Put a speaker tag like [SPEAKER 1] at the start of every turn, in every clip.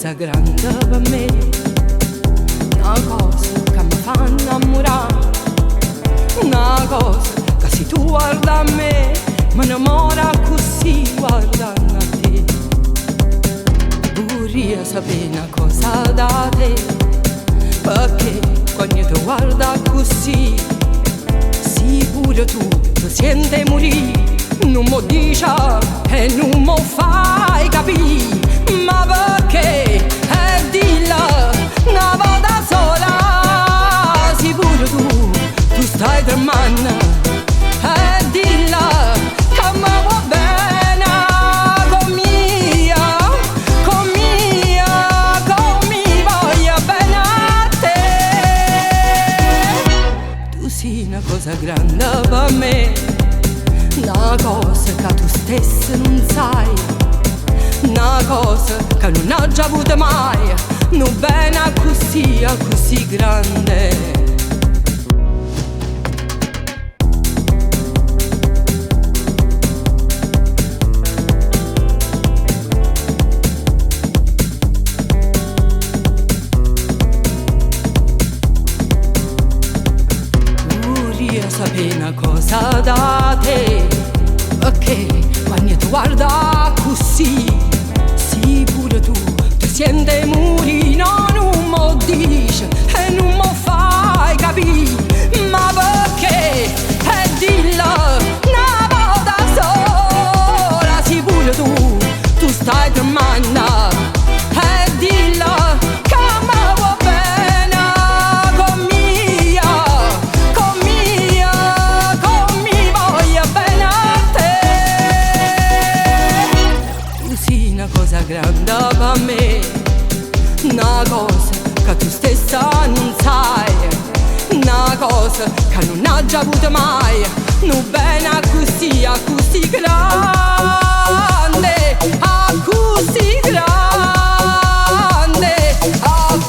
[SPEAKER 1] cosa grande per me, una cosa che mi fa innamorare, una cosa che se tu guarda a me mi innamora così guardando a te. Vorrei sapere una cosa da te, perché quando tu guarda così, sì pure tu ti senti morire. Non mi dici e non mi fai capire, ma perché? Dilla una volta sola, sì pure tu stai tremando, dilla che mi va bene, con mi voglio bene a te. Tu sei una cosa grande per me, una cosa che tu stesso non sai, una cosa che non ho già avuto mai, non bene così grande. Vorrei sapere una cosa da te, perché quando tu guarda così, sì pure tu senti morire, no, non mi dici e non mi fai capire, ma perché? Dilla una volta sola, sì pure tu stai tremando, dilla che mi va bene, con mi voglio bene a te. Tu sei una cosa grande per me, una cosa che tu stessa non sai, una cosa che non ho già avuto mai, non bene così grande, così grande,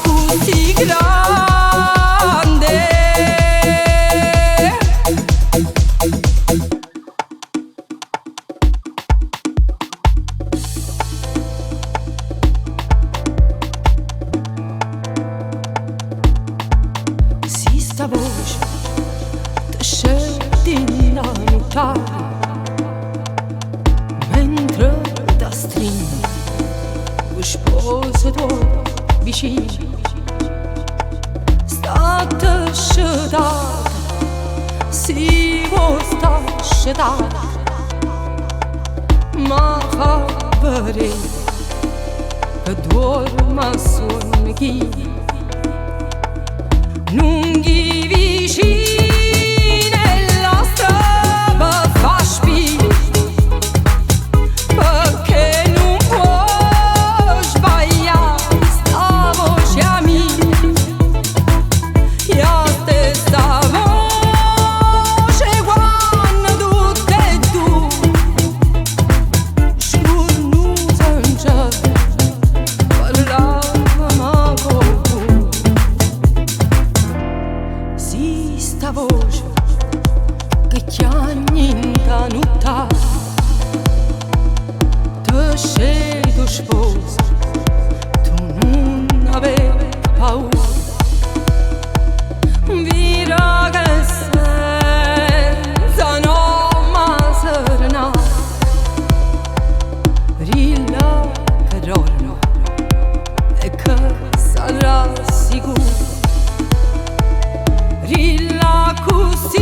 [SPEAKER 1] così grande. Si sta voce ti scende in notare, mentre ti stringi lo sposo tuo vicino, state scetate, si può sta scetate, ma fa vedere che dorma sonno chi non gli vicini la strada fa spina, perché non può sbagliare sta voce a me, io stessa voce quando tutte e due scornusa in cielo parlavamo con voi. Sì, sta voce che chiami in canuta, te sei tuo sposo, tu non avevi paura, vira che senza nome serenata, rilla che dormo e che sarà sicuro. Rilla così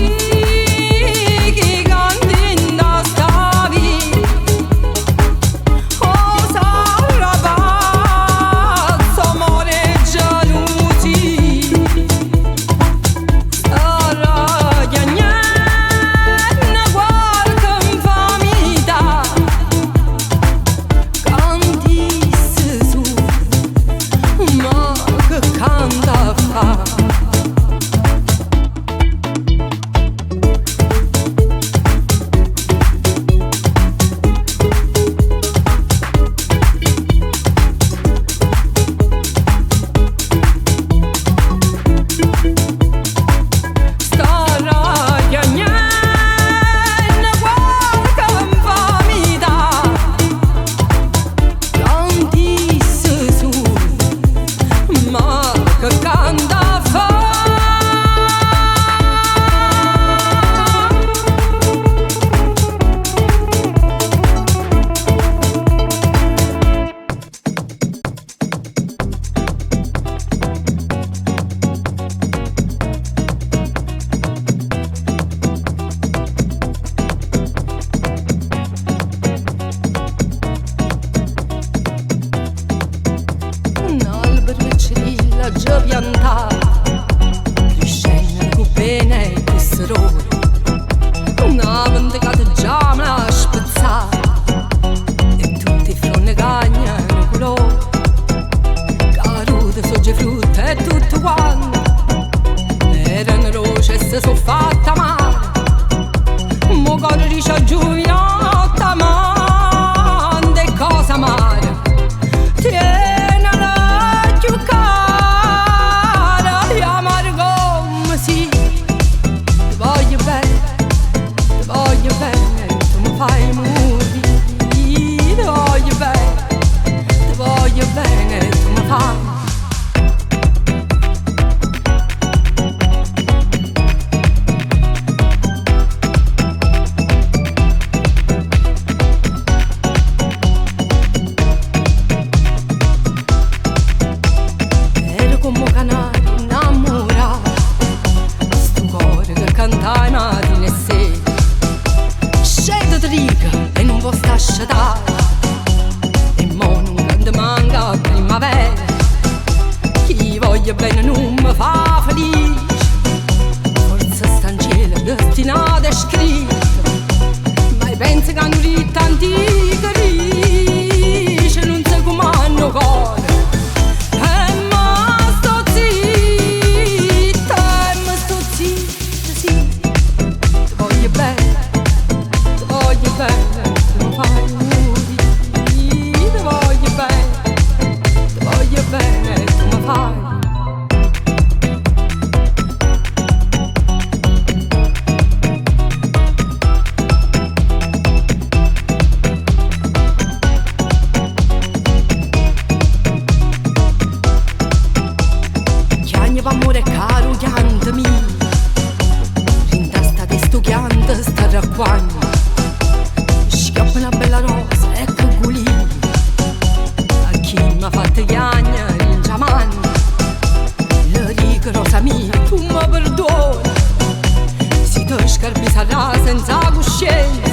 [SPEAKER 1] senza coscienza.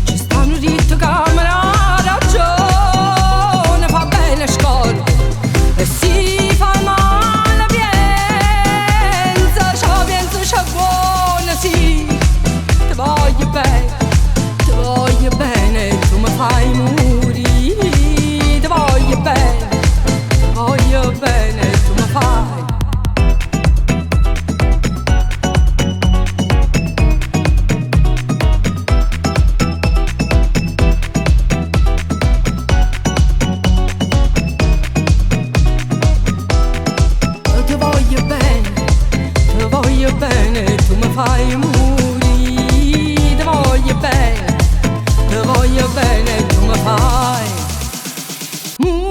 [SPEAKER 1] Ci stanno dritto che me la ragione fa bene scorda e si fa male piensa, ciò penso c'è buona, sì, ti voglio bene, tu mi fai morire, ti voglio bene, tu mi fai. Bene, tu mi fai morire, ti voglio bene, tu mi fai morire.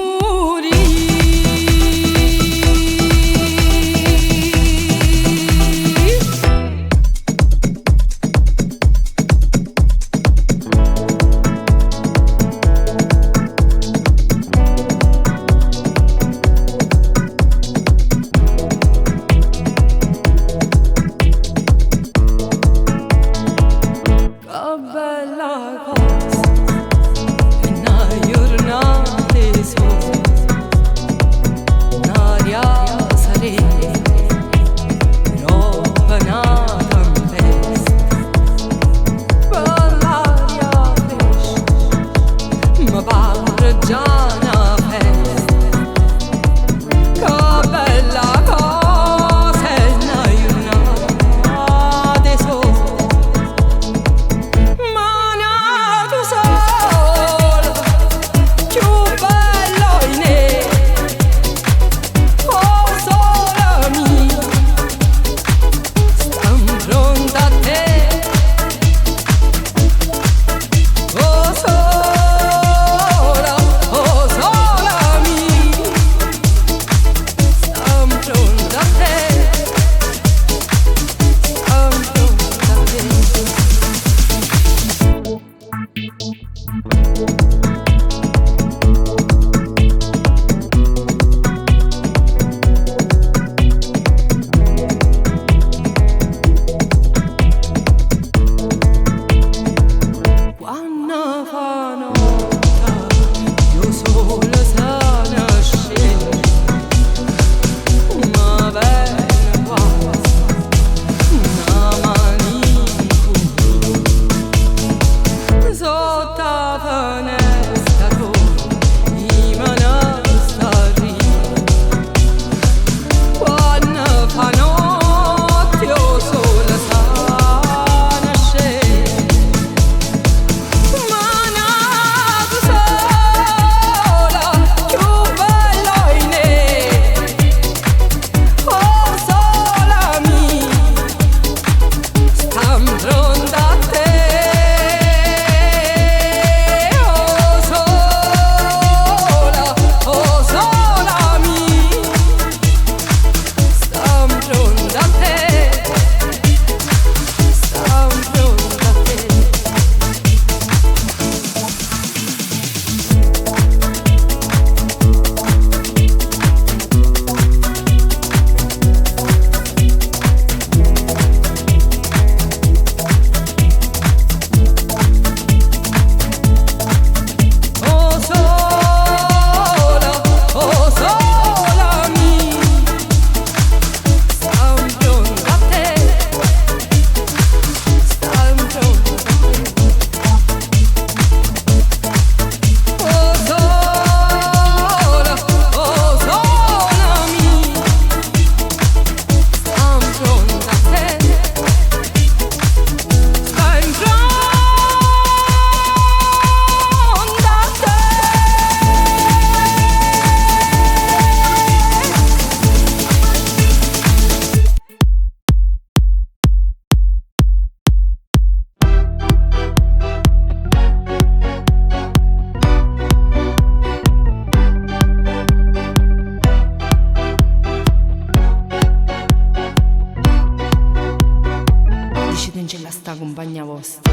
[SPEAKER 2] sta compagna vostra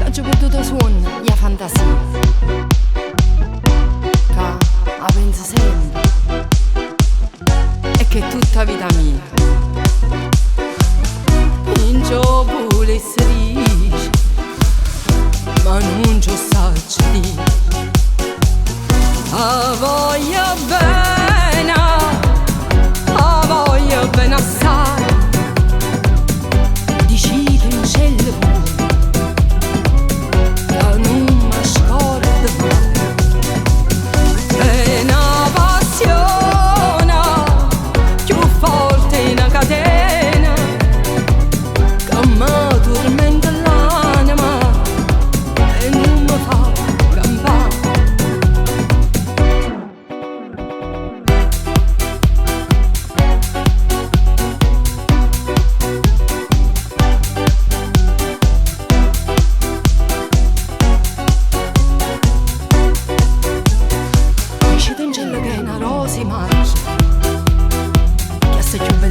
[SPEAKER 2] che ci potuto suonare la fantasia che la penso sempre e che è tutta vita mia in gioco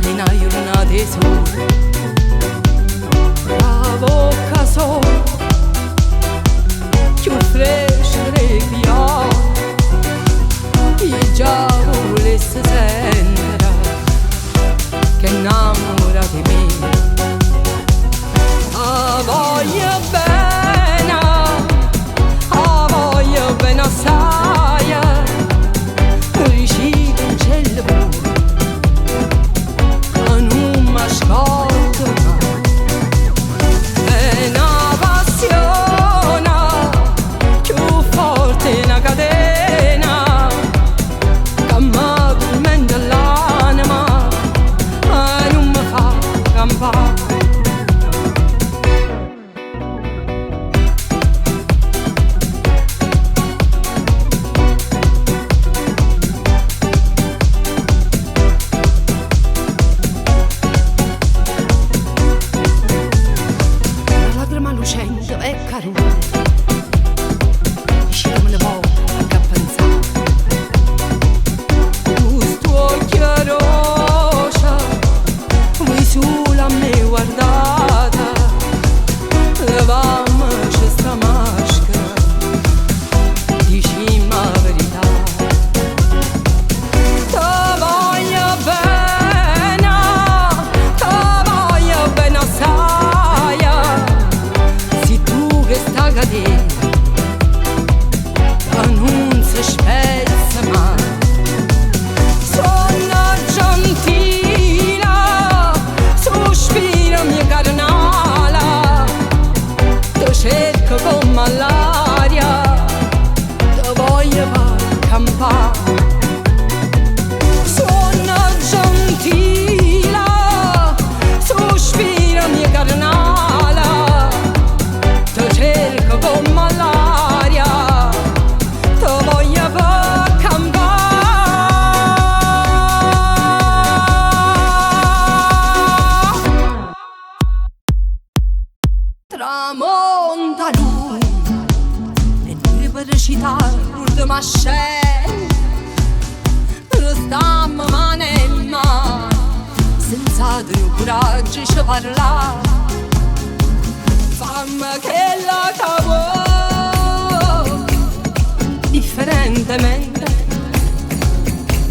[SPEAKER 1] allena giornate sole, la bocca sola, più fresca e via, e già volesse sentire che innamora di me. A voglia bene, a voglia bene assai, riceve in cielo pure, che non mi ascolta mai. È una passione più forte di una catena che mi tormenta l'anima e non mi fa campare. Lucente e carone, dicevano poco a pensare. Questo occhio rosa, voi solo a me guardate, levammoci sta maschera, dicimmo la verità. Ti voglio bene assai, questa catena che non si spezza mai. Sono gentile, sospiro mia carnale, ti cerco come l'aria, ti voglio far campare. Sono gentile, sospiro mia carnale, cerco come l'aria, ti voglio far campare. Tramonta lui e noi per recitare l'ultima scena restammo mano in mano senza il coraggio di parlare. Fammi che la cavo differentemente,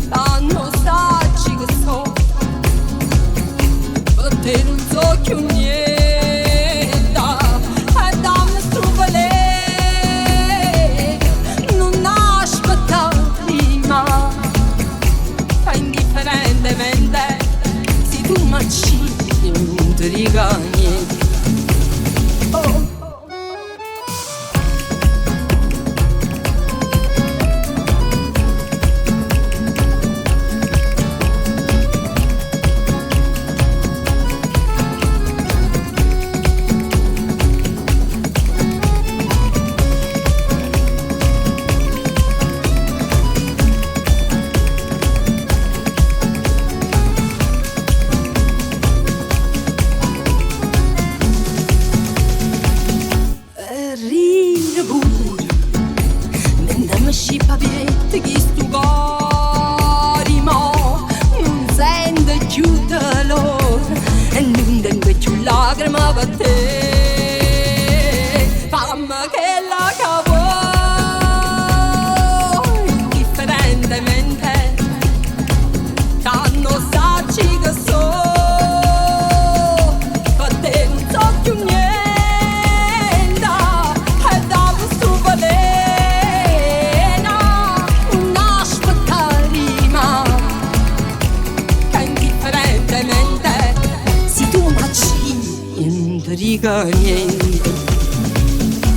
[SPEAKER 1] danno saggi che so, per te non so più niente, e dammi struvole, non aspettare prima, fa indifferentemente, se tu mangi non ti dica niente. Dica niente,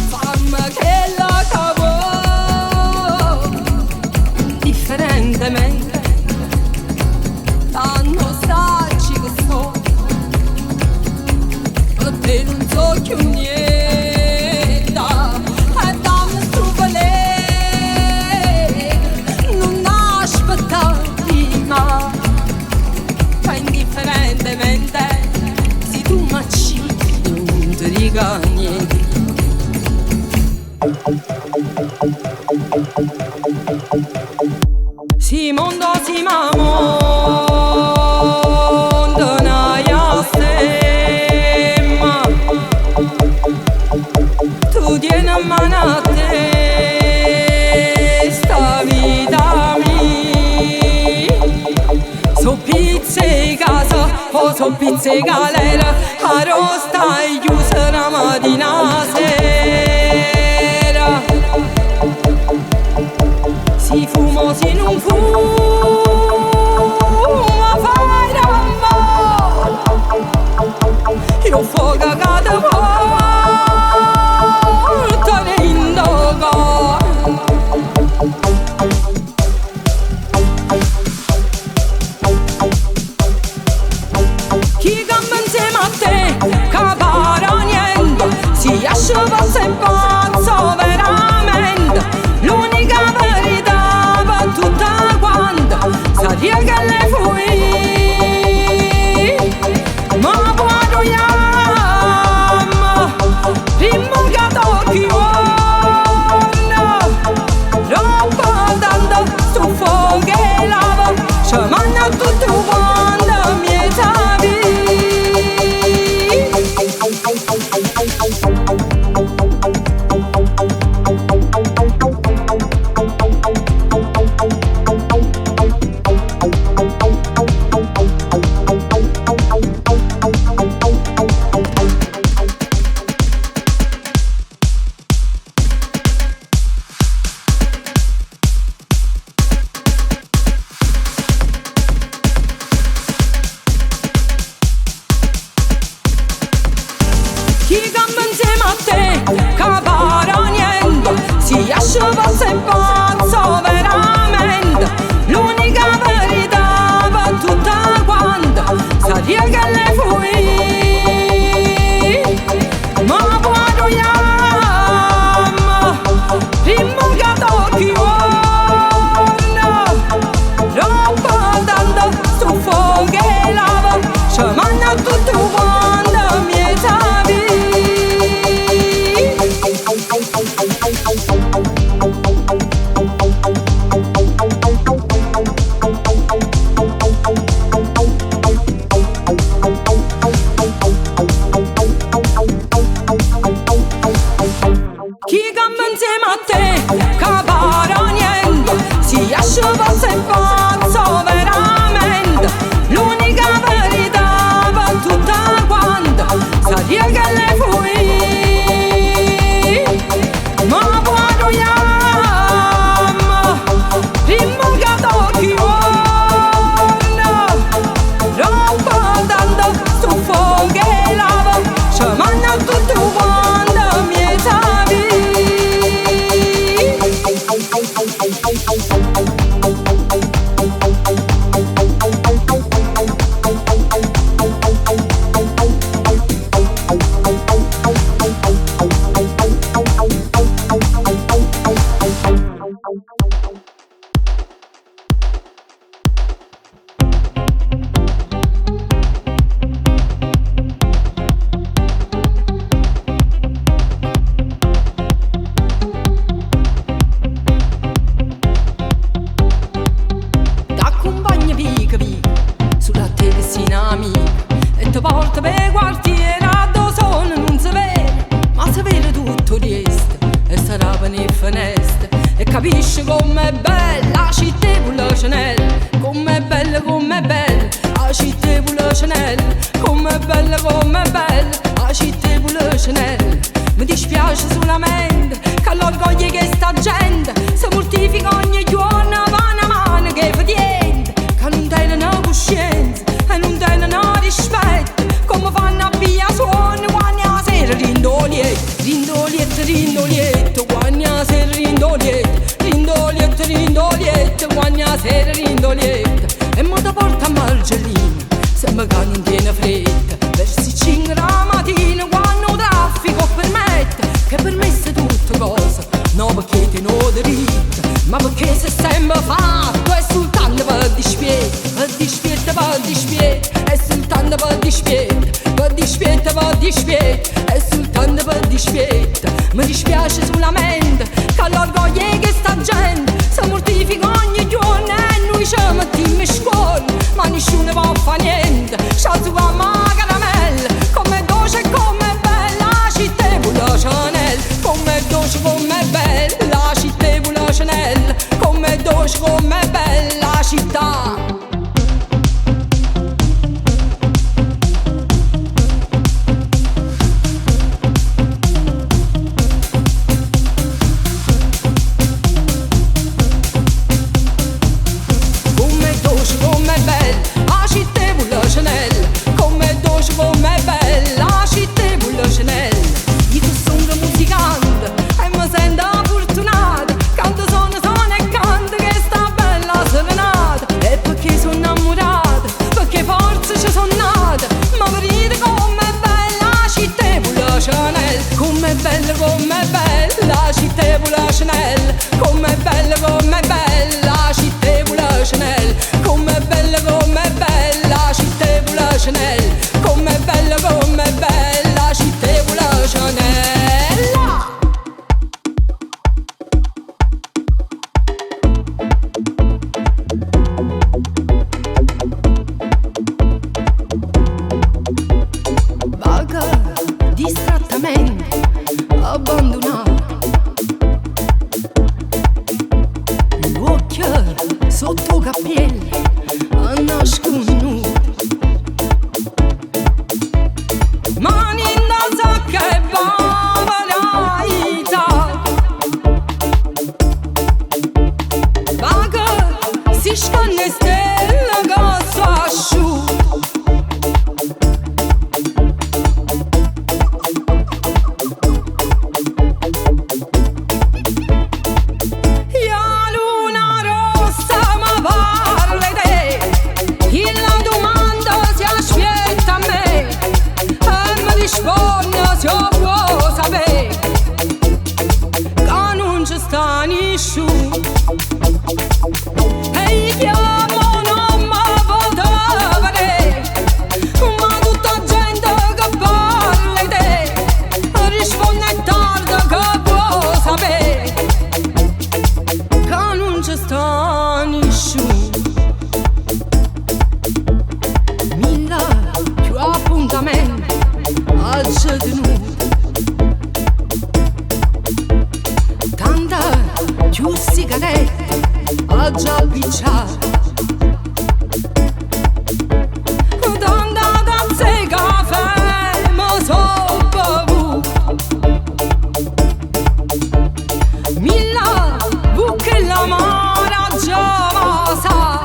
[SPEAKER 1] fammi che la cavo differentemente, danno saggi che so, per te non so più niente, e dammi struvole, non aspettare prima, fa indifferentemente, se tu macci non ti dica niente. Si mondo si mamone pizze casa o so pizze galera, arrosta e chiusa la mattina sera. Si fumo, si non fumo, fai d'amore. Io fuoco cade porta in dogo. Chi cambia insieme a te, capara niente, si esce pazzo e pazzo veramente. L'unica verità per tutta quanta sarebbe che le fui, ma quando chiamo prima che tocchi uomo, troppo tanto stufo che lavo, ci mangia tutto quanto mi sapi. Chi cambia insieme a te, capara niente, si esce pazzo e pazzo veramente. L'unica verità per tutta quanta sarebbe che le fui, ma quando chiamo prima che tocchi uomo, troppo tanto stufo che lavo, ci mangia tutto quanto mi sapi. Chi cambia insieme a te, capara niente, si esce pazzo e pazzo veramente. L'unica verità per tutta quanta sarebbe che le fui, ma quando chiamo prima che tocchi uomo, troppo tanto stufo che lavo, ci mangia tutto quanto mi sapi. T'accompagna pica pica sulla tessina amica e ti porta per quartiere dove sono non si vede, ma si vede tutto di est e sarà per le finestre e capisci com'è bella la città con la Chanel, com'è bella la città con la Chanel, com'è bella la città con la Chanel. Mi dispiace solamente che l'orgoglio che sta gente si mortifica ogni giorno per una mano che fa niente, che non tengono coscienza e non tengono rispetto, come fanno a via suono quando la sera rindolietto, rindolietto, rindolietto, quando la sera rindolietto, rindolietto, rindolietto, quando la sera rindolietto. E mo da porta a Margellina, sembra che non tiene fretta, versi 5 la mattina quando il traffico permette, che permesse tutte cose, no perché ti no diritto, ma perché se sembra fatto è soltanto per dispietto, per dispietto, per dispietto, è soltanto per dispietto, per dispietto, per dispietto, è soltanto per dispietto. Mi dispiace solamente che l'orgoglio è che sta gente si mortifica ogni giorno e noi ci mettiamo in scuola, ma nessuno può fare niente, c'ha sua caramella, come dolce e come bella la città con la Chanel, come dolce, come bella la città con la Chanel, come dolce, come bella la città. com'è bella, cittevula Chanel, com'è bella, cittevula Chanel, com'è bella, cittevula Chanel, com'è bella, cittevula Chanel. Abbandonato, l'occhio sotto capelli a nasconduto, mani in sacca e bavaraita, vaga si scanne stella che si asciuga. Più sigarette ha già picciato, donna danze caffè ma so bevuto, milla buche la mara già sa.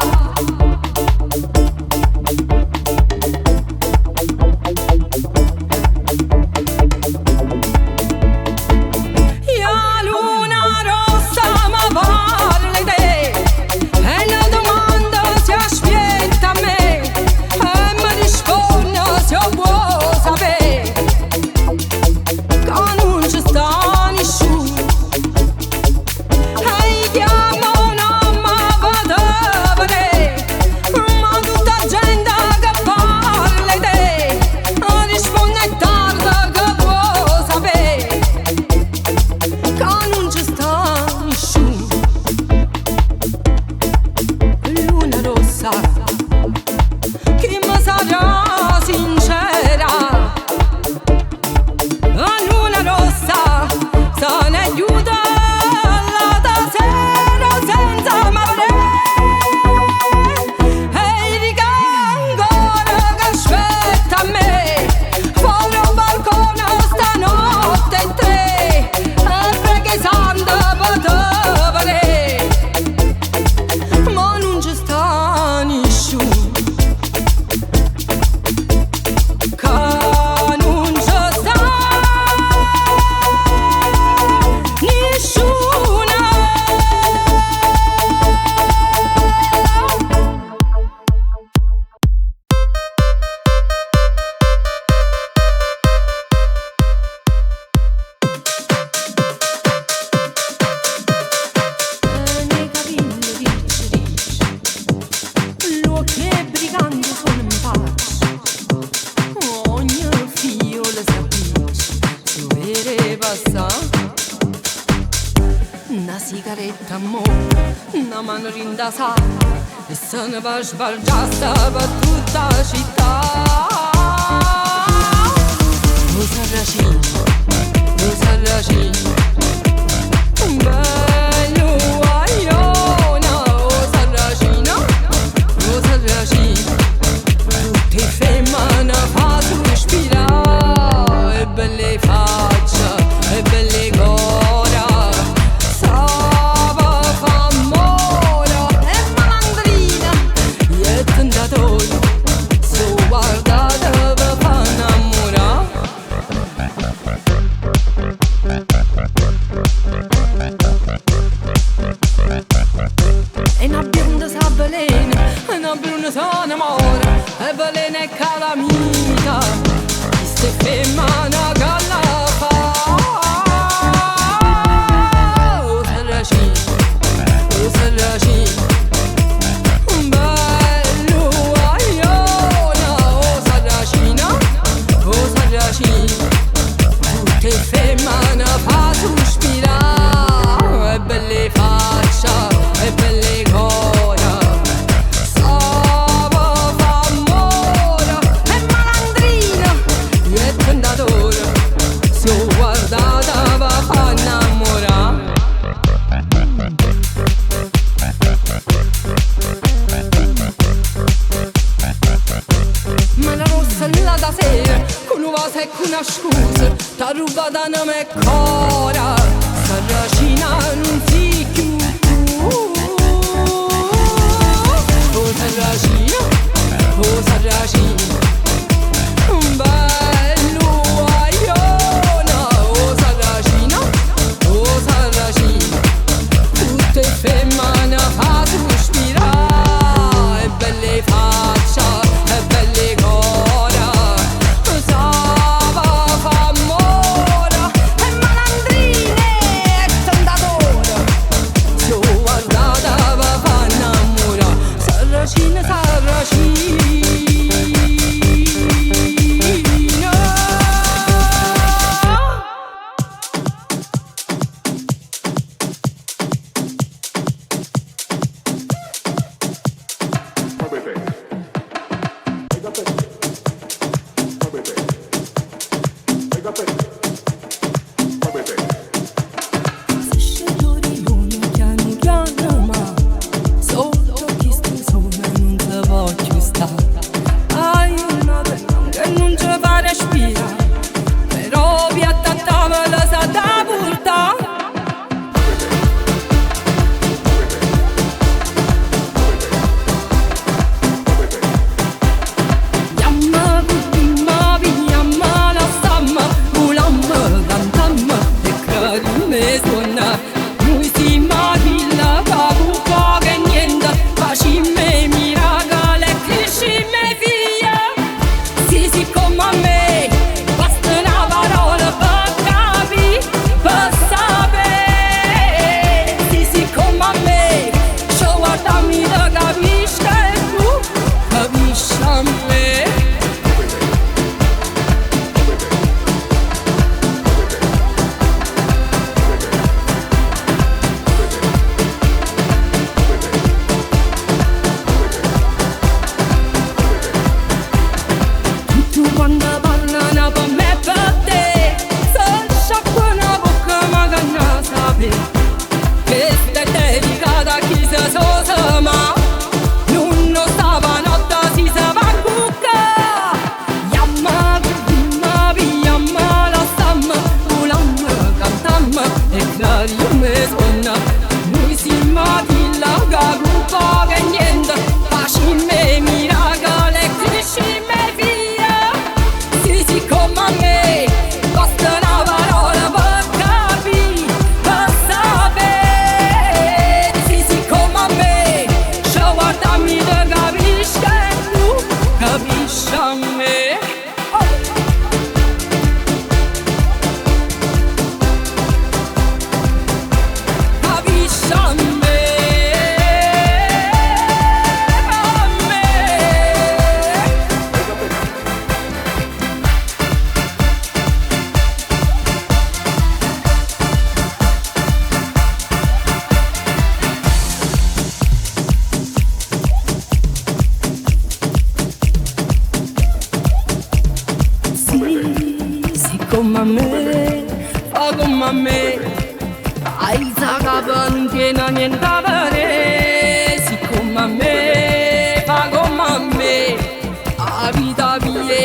[SPEAKER 1] Chi mi sarà sincera, la luna rossa se ne aiuta la sera senza mare, e riga ancora che aspetta a me fuori un balcone stanotte in tre, e preghi santa potevole, ma non ci sta nessuno. Una sigaretta amore, una mano rindasa, e se ne va sbalgiata per tutta la città. Rosa Racine, bello guagliona, Rosa Racine, tutte femmine fa sospirare, e belle facce, e belle cora. Sono amore e veleno e calamita, queste femmine che la fa. stasera, con una cosa e con una scusa, t'ha rubata una me cora, Sarracina non si più. Oh Sarracina, oh Sarracina, un bello guagliona, oh Sarracina, tutte femmine fa sospirare, e belle faccia, e belle cora, Sava fa mora, e malandrine e tentatore, se ho guardata va fa innamora, Sarracina, Sarracina.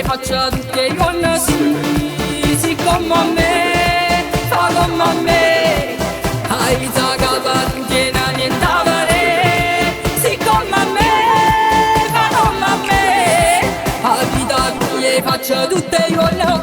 [SPEAKER 3] Faccia tutte con sì, come a me, fa come a me, hai zagava che non niente avere, sì come a me, fa come a me, a vita mia faccia tutte con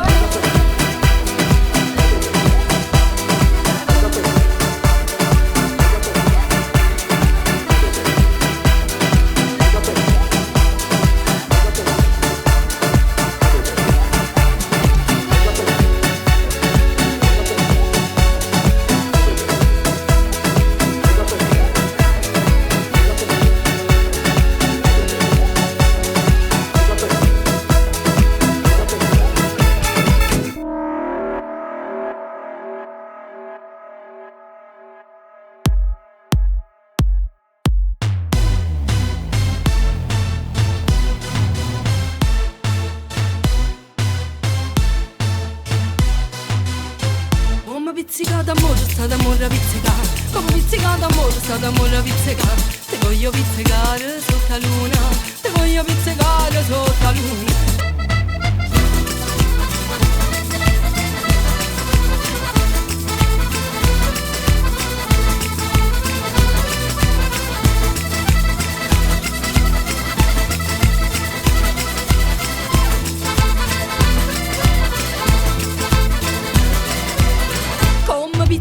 [SPEAKER 1] pizzica d'amore, sta d'amore a pizzicare, come pizzica d'amore, sta d'amore a pizzicare, te voglio pizzicare sotto la luna, te voglio pizzicare sotto la luna.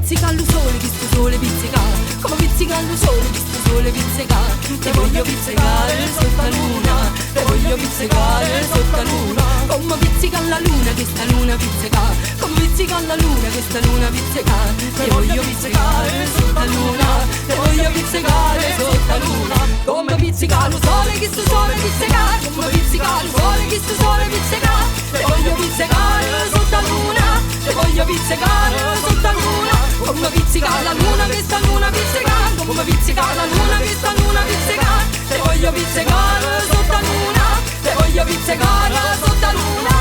[SPEAKER 1] pizzica lo sole, che sto sole pizzica, come pizzica lo sole, che sto sole pizzica. Te voglio pizzicare sotto la luna, te voglio pizzicare sotto la luna, come pizzica la luna, che sta luna pizzica, come pizzica la luna, che sta luna pizzica. Te voglio pizzicare sotto la luna, te voglio pizzicare sotto la luna, come pizzica lo sole, che sto sole pizzica, come pizzica lo sole, che sto sole pizzica. Te voglio pizzicare sotto la luna, te voglio pizzicare sotto la luna, come pizzica la luna, che sta luna pizzica, come pizzica la luna, che sta luna pizzica. Te voglio pizzicare sotto la luna, te voglio pizzicare sotto la luna.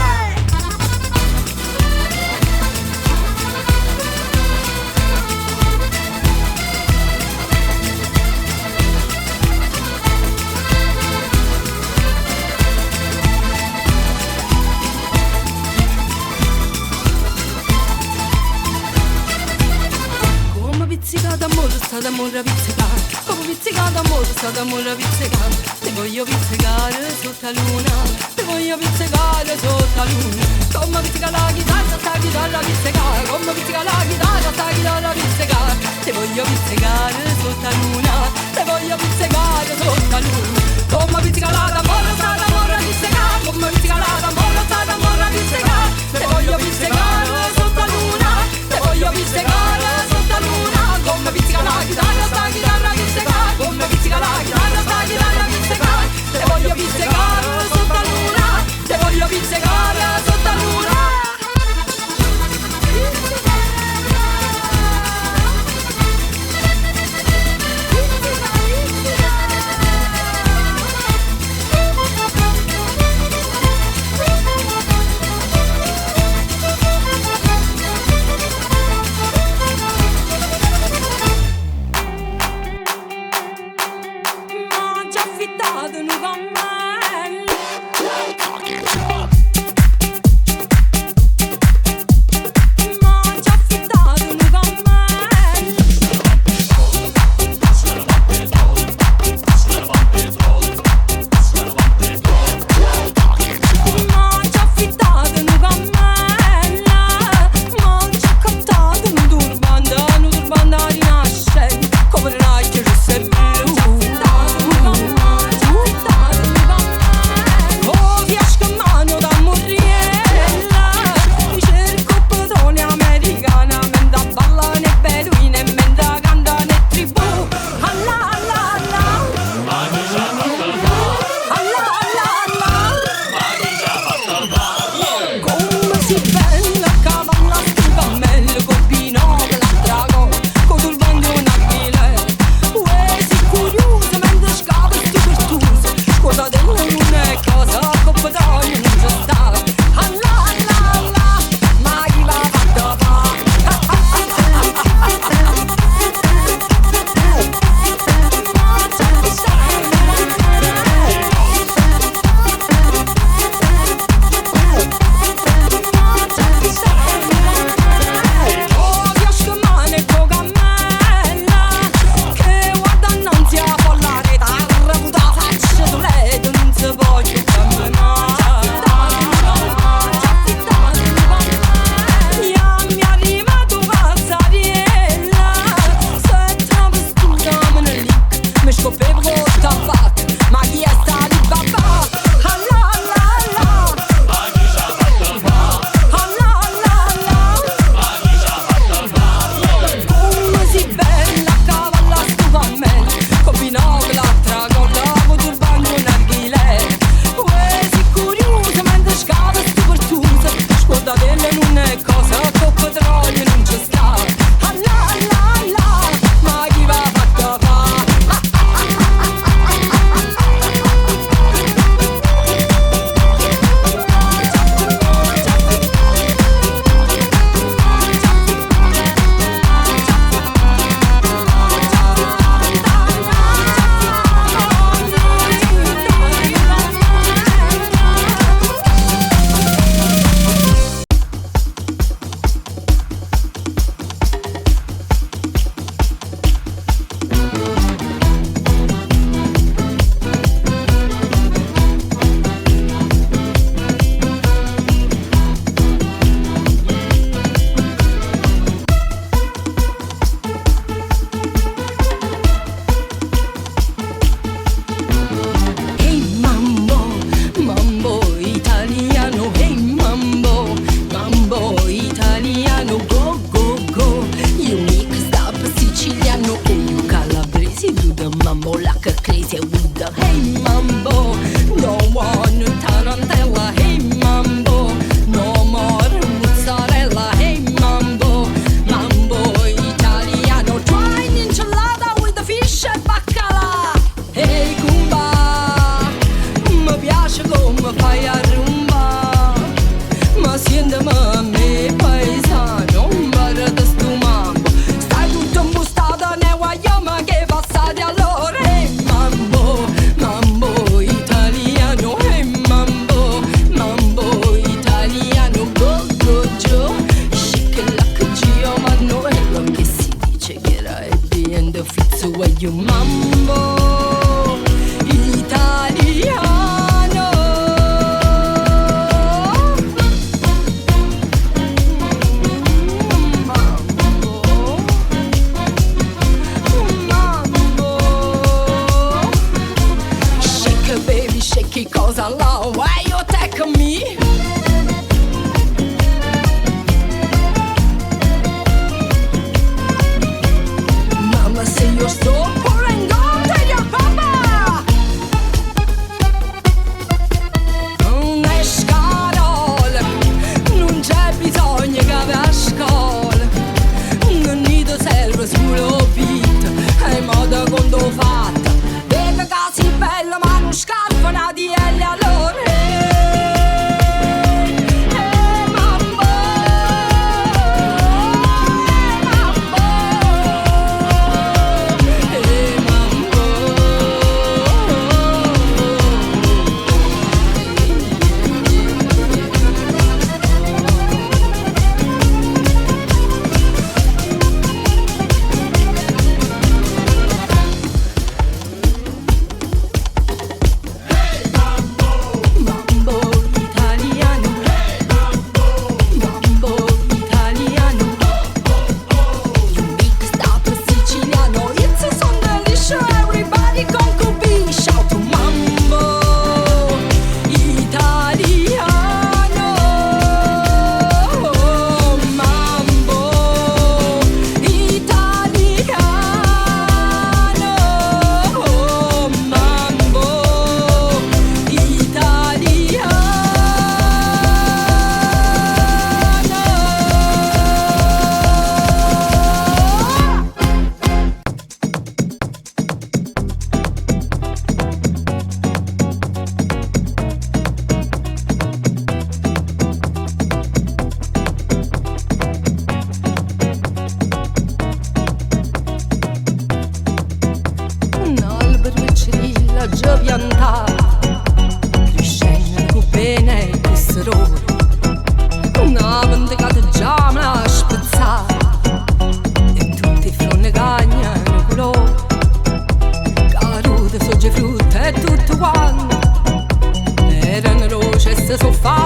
[SPEAKER 1] Pizzica d'amore, sta d'amore a pizzicare, come pizzica d'amore, sta d'amore a pizzicare. Te voglio pizzicare sotto la luna, te voglio pizzicare sotto la luna, come pizzica la chitarra pizzicare, come pizzica la chitarra pizzicare. Te voglio pizzicare sotto la luna, te voglio pizzicare sotto la luna, come pizzica la d'amore, sta d'amore a pizzicare, come pizzica la d'amore, sta d'amore a pizzicare. Te voglio pizzicare sotto la luna, te voglio pizzicare sotto la luna, come pizzica la chitarra pizzicare, come pizzica la chitarra pizzicare. Te voglio pizzicare sotto la luna, te voglio pizzicare.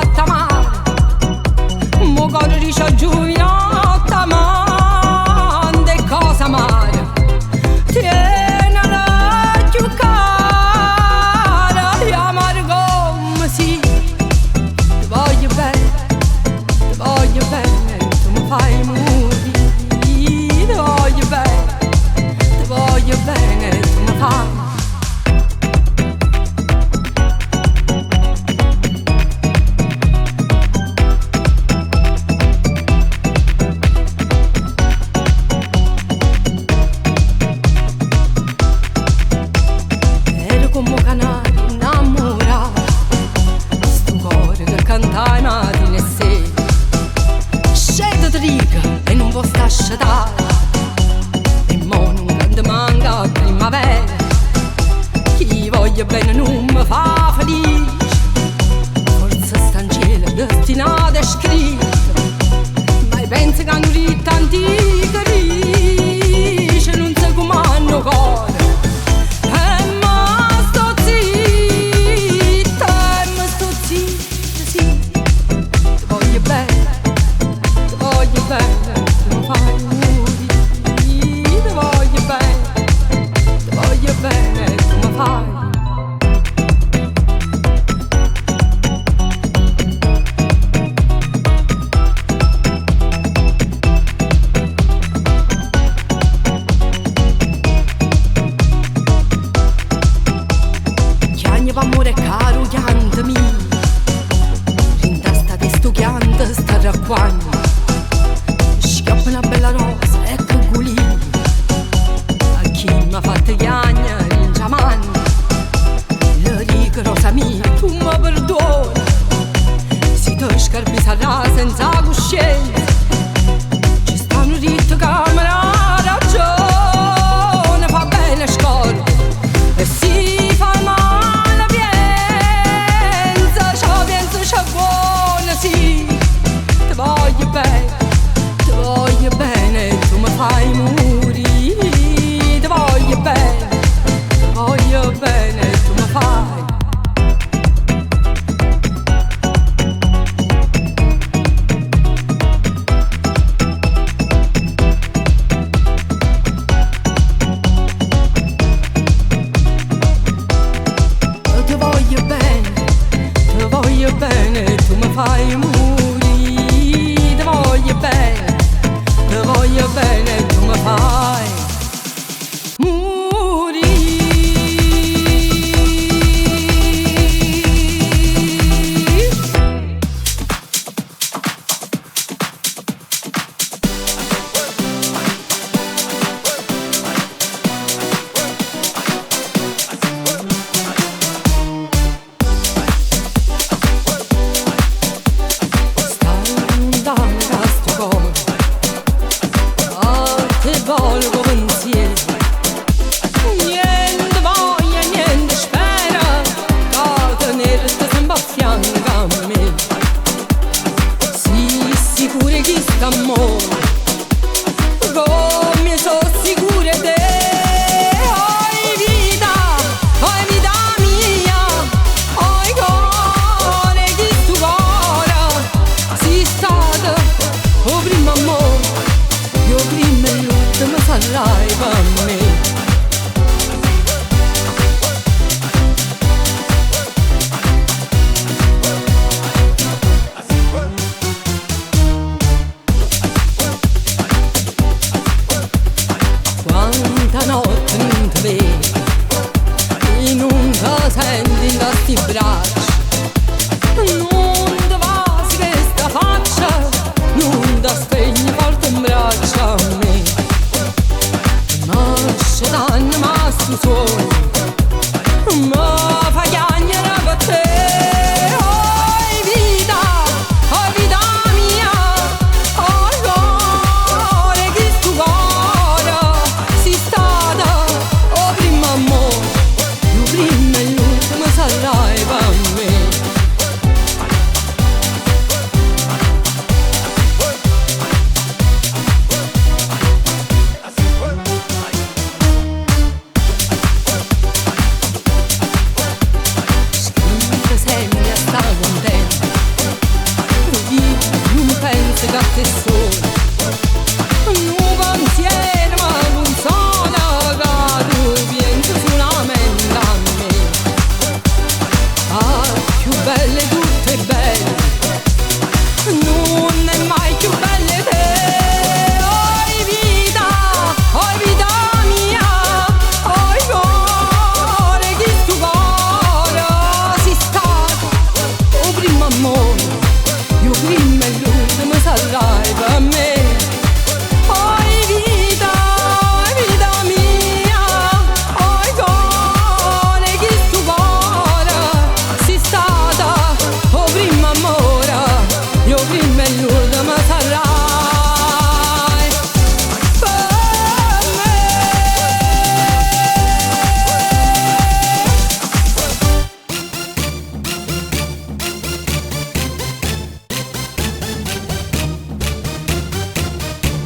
[SPEAKER 1] fatta male, mo cuore dice giovinotto manda e cosa male, tienila più cara e amare come sì. Ti voglio bene, tu mi fai morire, ti voglio bene, tu mi fai. E mo non grande manca primavera, chi voglio bene non mi fa felice, forse sta in cielo destinato e scritto, ma penso che hanno ritto antica dice, non so come hanno cuore, e ma sto zitta, sì, ti voglio bene, bene, tu mi fai. Chiagno amore caro, chiantami, rinda sta testo chianta, sta racquagno, schiappa una bella rosa, ecco gulì, a chi mi ha fatto chiagna, ringiamanni, le dico rosa mia, tu mi perdoni, si te scarpi sarà senza coscienza, ci stanno ritto camera ragione, fa bene scorda, e si fa male piensa, c'è buona, sì, ti voglio bene, tu mi fai morire, ti voglio bene, tu mi fai. Ti voglio bene, tu mi fai morire, ti voglio bene, tu mi fai morire. Volgo pensieri, niente voglia, niente spera, da tenerti sempre a fianco a me. Sii sicura che sta amore, come sono sicura te. Oi vita mia, oi cuore che tu cuore, sei stata o primo amore, io prima e l'ultimo sarai per me. Quanta notte non ti vedi e non ti senti in questi bracci, non ti passi questa faccia, non ti spegni forte in braccio a me. Ma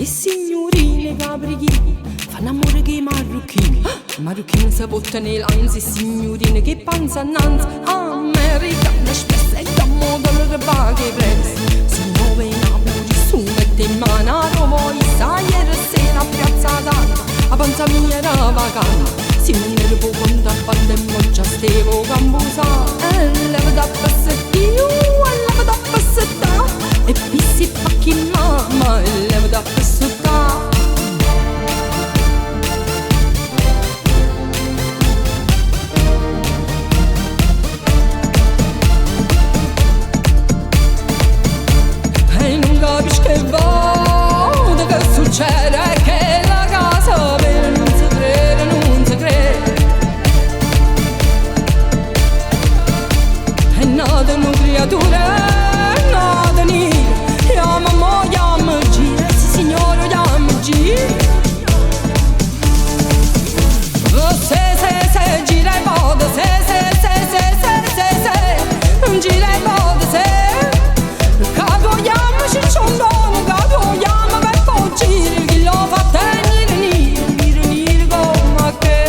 [SPEAKER 1] le signorine caprichini fanno amore che i marocchini. I marocchini si portano i lines, e signorine che panza annanza. Americana spessa e da modo le paghe prezzi. Si muove in Napoli su, mette in mano a Roma. Sai ieri sera a Piazza d'Arma a panza mia era vacante. Si non ero poco conto a banda e mo già stevo cambusa. E leva da passettino, e leva da passetta, e pissi pacchi mamma, e leva da passetta. E non capisci che volta che succede, che la casa vera non si crede, non si crede. È nata una creatura, è nata nera, chiama mo, chiama gira, sì signore, chiama gira. Se, gira e moda, se, gira e moda, se. Capoiamo cicciondone, capoiamo per poi giri, chi lo fa tenere nire come che.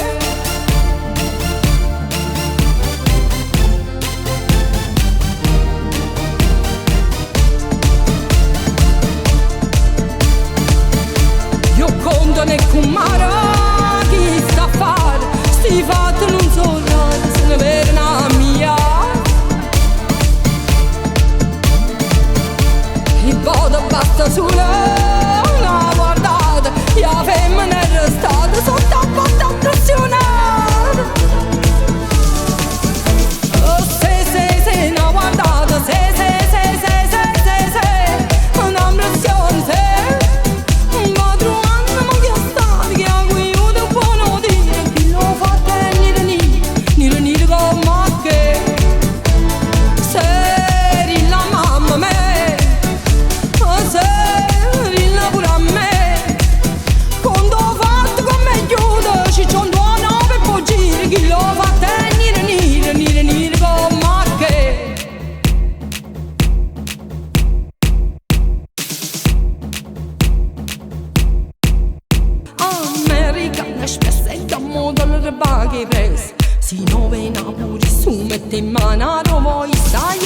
[SPEAKER 1] Io conto ne cumara, chi sta a fare, sti fatti non so rari, se ne vede una mia. Il voto basta sola una guardata, e la femmina è restata sotto a botta impressionata. Oh se, una guardata, se, una impressione, se. Un altro anno ma che sta, che a cui io buono dire, chi lo fa tenere nire come che. Se la mamma me, serilla pure a me, quando ho fatto come chiudo, ci c'ho un tuono per poi giri, chi lo fa tenere nire come che. Americana spessa e da modo le paghe presi. Si nove in Napoli su, mette in mano a Roma, sai